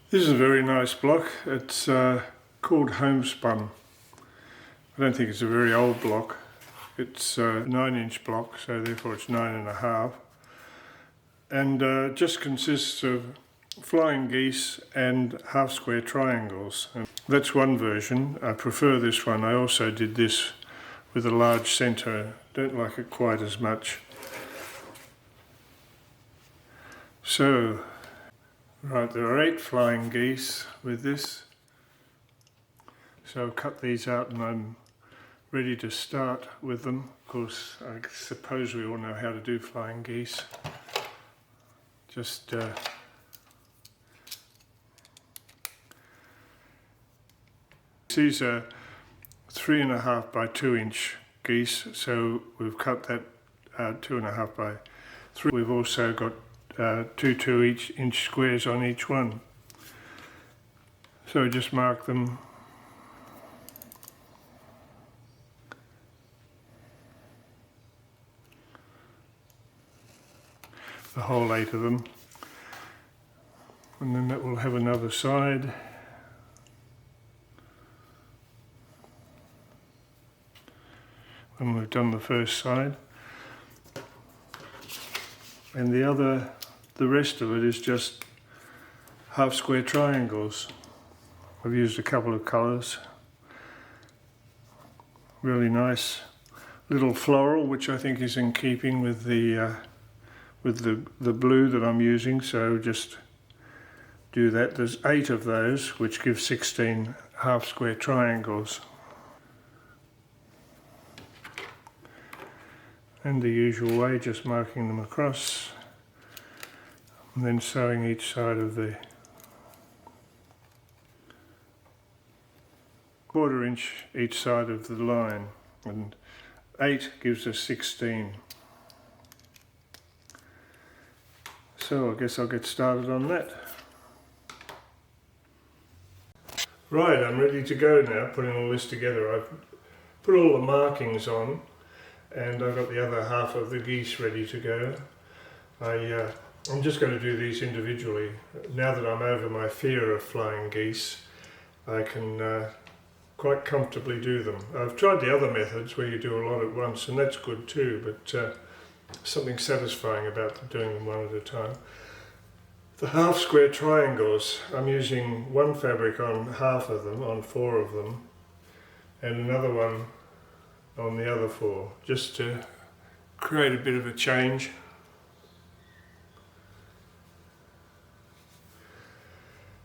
This is a very nice block. It's called Homespun. I don't think it's a very old block. It's a 9-inch block, so therefore it's 9.5. And just consists of flying geese and half square triangles. And that's one version. I prefer this one. I also did this with a large centre. Don't like it quite as much. So, right, there are 8 flying geese with this. So I've cut these out and I'm ready to start with them. Of course, I suppose we all know how to do flying geese. Just these are 3.5 by 2-inch geese, so we've cut that 2.5 by 3. We've also got 2 2-inch squares on each one. So just mark them. The whole 8 of them. And then that will have another side. When we've done the first side. And the rest of it is just half square triangles. I've used a couple of colours. Really nice little floral, which I think is in keeping with the blue that I'm using, so just do that. There's 8 of those, which gives 16 half square triangles. And the usual way, just marking them across and then sewing each side of the 1/4 inch each side of the line, and 8 gives us 16. So I guess I'll get started on that. Right, I'm ready to go now, putting all this together. I've put all the markings on and I've got the other half of the geese ready to go. I'm just going to do these individually. Now that I'm over my fear of flying geese, I can quite comfortably do them. I've tried the other methods where you do a lot at once, and that's good too, but something satisfying about doing them one at a time. The half square triangles, I'm using one fabric on half of them, on 4 of them, and another one on the other 4, just to create a bit of a change.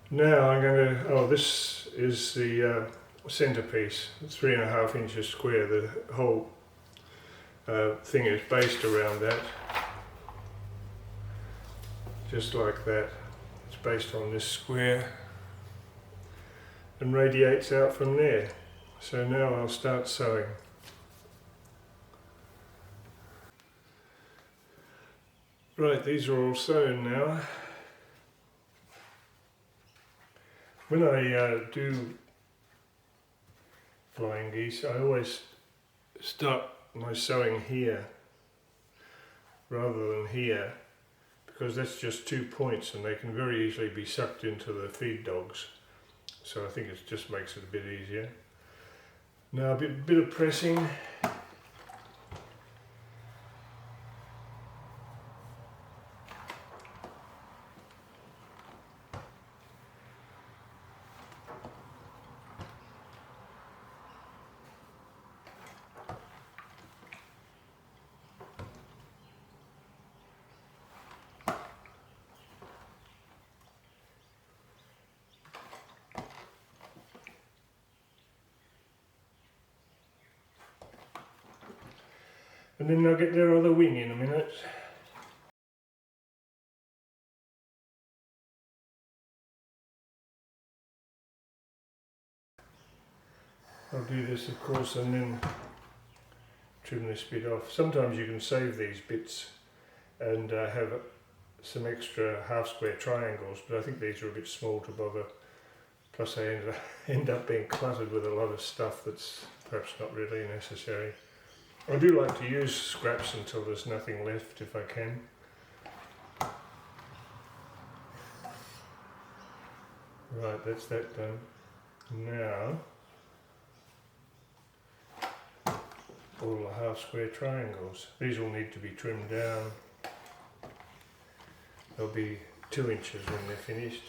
Now I'm going to, this is the centerpiece, 3.5 inches square. The whole thing is based around that, just like that. It's based on this square and radiates out from there. So now I'll start sewing. Right, these are all sewn now. When I do flying geese, I always start my sewing here rather than here, because that's just 2 points and they can very easily be sucked into the feed dogs. So I think it just makes it a bit easier. Now a bit of pressing. And then they'll get their other wing in a minute. I'll do this, of course, and then trim this bit off. Sometimes you can save these bits and have some extra half square triangles, but I think these are a bit small to bother. Plus they end up being cluttered with a lot of stuff that's perhaps not really necessary. I do like to use scraps until there's nothing left if I can. Right, that's that done. Now, all the half square triangles. These will need to be trimmed down. They'll be 2 inches when they're finished.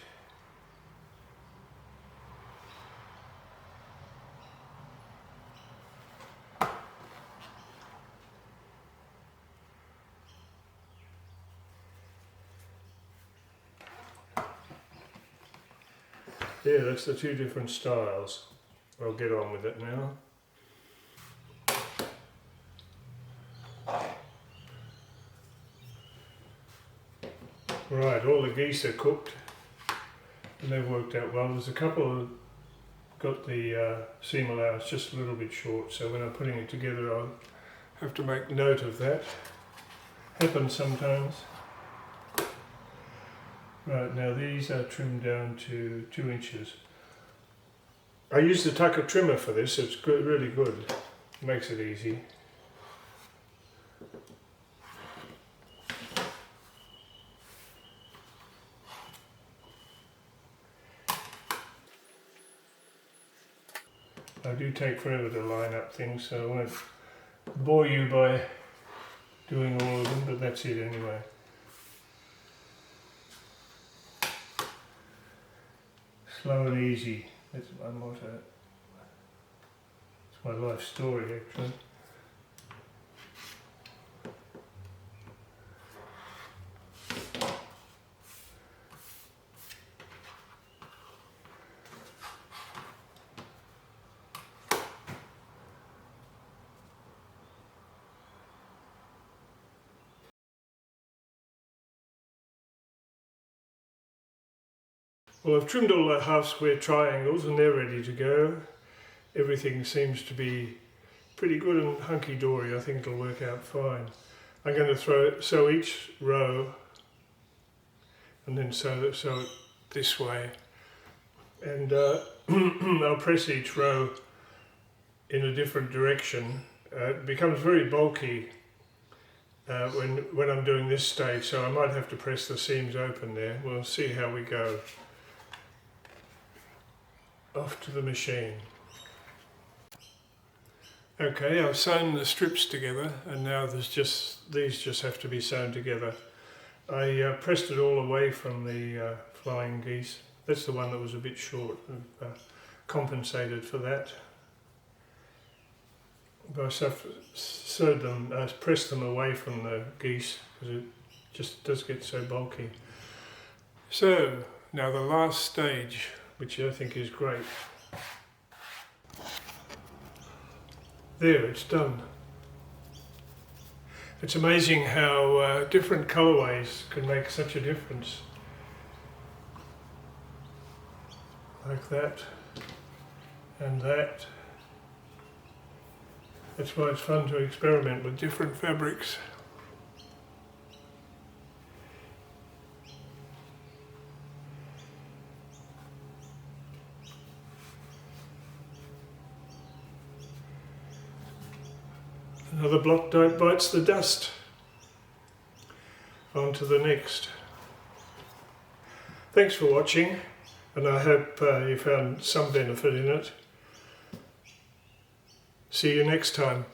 Yeah, that's the 2 different styles. I'll get on with it now. Right, all the geese are cooked and they've worked out well. There's a couple that got the seam allowance just a little bit short, so when I'm putting it together I'll have to make note of that. Happens sometimes. Right, now these are trimmed down to 2 inches. I use the tucker trimmer for this, it's good, really good. Makes it easy. I do take forever to line up things, so I won't bore you by doing all of them, but that's it anyway. Slow and easy, that's my motto. It's my life story actually. Well, I've trimmed all the half square triangles and they're ready to go. Everything seems to be pretty good and hunky-dory. I think it'll work out fine. I'm going to sew each row and then sew it this way. And I'll press each row in a different direction. It becomes very bulky when I'm doing this stage, so I might have to press the seams open there. We'll see how we go. Off to the machine. Okay, I've sewn the strips together and now these just have to be sewn together. I pressed it all away from the flying geese. That's the one that was a bit short. I've compensated for that. But I pressed them away from the geese because it just does get so bulky. So, now the last stage, which I think is great. There, it's done. It's amazing how different colourways can make such a difference. Like that and that. That's why it's fun to experiment with different fabrics. Another block bites the dust. On to the next. Thanks for watching, and I hope you found some benefit in it. See you next time.